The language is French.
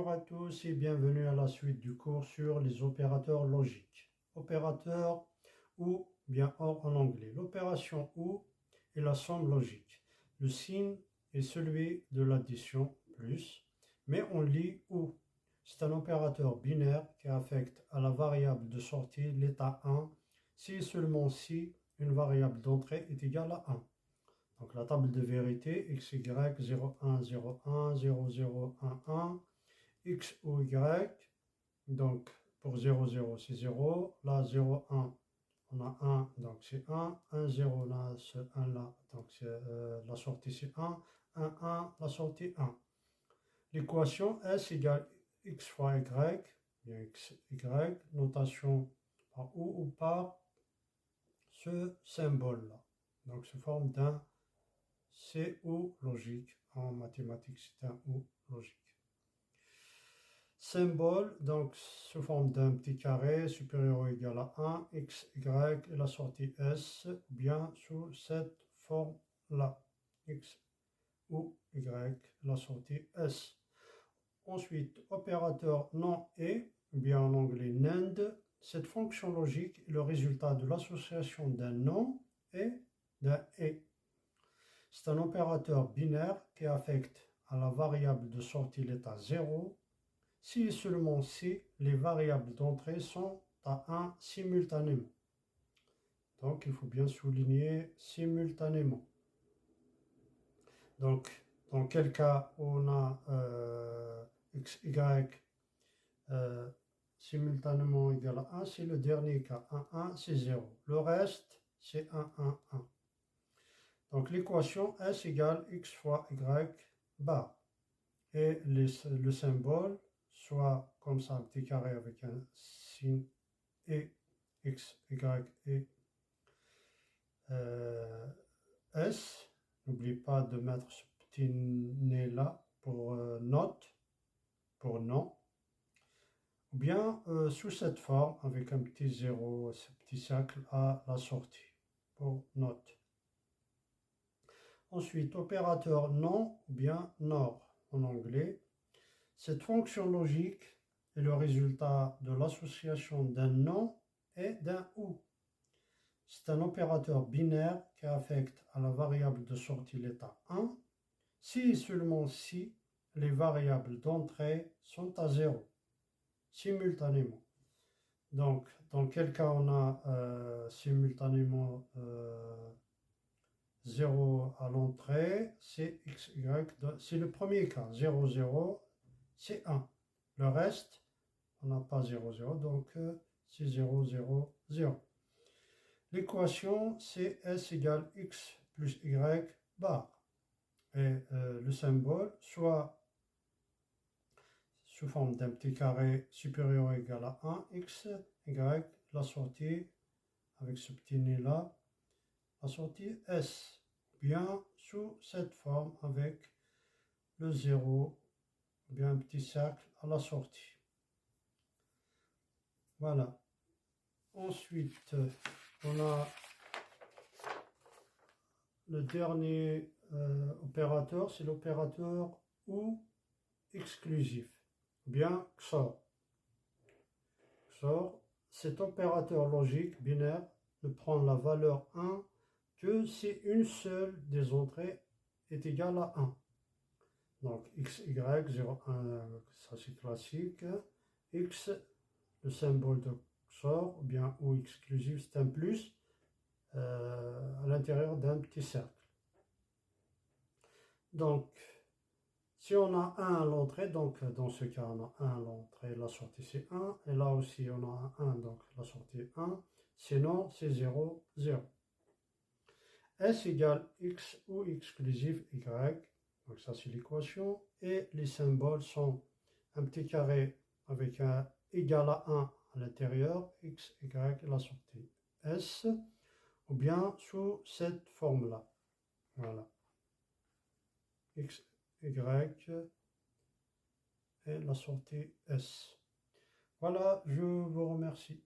Bonjour à tous et bienvenue à la suite du cours sur les opérateurs logiques. Opérateur ou bien OR en anglais. L'opération OU est la somme logique. Le signe est celui de l'addition plus, mais on lit OU. C'est un opérateur binaire qui affecte à la variable de sortie l'état 1 si et seulement si une variable d'entrée est égale à 1. Donc la table de vérité xy 0, 1, 0, 1, 0, 0, 1, 1, x ou y, donc pour 0, 0 c'est 0, là 0, 1, on a 1, donc c'est 1, 1, 0, là ce 1 là, donc la sortie c'est 1, 1, 1, la sortie 1. L'équation S égale x fois y, bien x, y, notation par ou par ce symbole-là. Donc sous forme d'un CU logique. En mathématiques, c'est un OU logique. Symbole, donc sous forme d'un petit carré supérieur ou égal à 1, x, y et la sortie S, ou bien sous cette forme-là, x ou y, la sortie S. Ensuite, opérateur non et, ou bien en anglais NAND, cette fonction logique est le résultat de l'association d'un non et d'un et. C'est un opérateur binaire qui affecte à la variable de sortie l'état 0 si et seulement si les variables d'entrée sont à 1 simultanément. Donc il faut bien souligner simultanément. Donc dans quel cas on a x, y simultanément égal à 1, c'est le dernier cas. 1, 1, c'est 0. Le reste, c'est 1, 1, 1. Donc l'équation S égale x fois y bar. Et le symbole, soit comme ça, un petit carré avec un signe et x, y et S. N'oublie pas de mettre ce petit nez là pour note, pour non. Ou bien sous cette forme avec un petit zéro, ce petit cercle à la sortie pour note. Ensuite, opérateur non ou bien NOR en anglais. Cette fonction logique est le résultat de l'association d'un non et d'un ou. C'est un opérateur binaire qui affecte à la variable de sortie l'état 1 si et seulement si les variables d'entrée sont à 0 simultanément. Donc, dans quel cas on a simultanément 0 à l'entrée, c'est x, y, c'est le premier cas, 0, 0, c'est 1. Le reste, on n'a pas 0, 0, donc c'est 0, 0, 0. L'équation, c'est S égale x plus y bar. Et le symbole, soit sous forme d'un petit carré supérieur ou égal à 1, x, y, la sortie, avec ce petit nez-là, la sortie S. Bien sous cette forme avec le 0, bien un petit cercle à la sortie. Voilà. Ensuite, on a le dernier opérateur, c'est l'opérateur OU exclusif, bien XOR. XOR, cet opérateur logique binaire ne prend la valeur 1 que si une seule des entrées est égale à 1. Donc x, y, 0, 1, ça c'est classique. X, le symbole de XOR, ou bien OU exclusif, c'est un plus à l'intérieur d'un petit cercle. Donc, si on a 1 à l'entrée, donc dans ce cas on a 1 à l'entrée, la sortie c'est 1, et là aussi on a 1, donc la sortie est 1, sinon c'est 0, 0. S égale x ou exclusif y, donc ça c'est l'équation, et les symboles sont un petit carré avec un égal à 1 à l'intérieur, x, y, la sortie S, ou bien sous cette forme-là. Voilà. X, Y et la sortie S. Voilà, je vous remercie.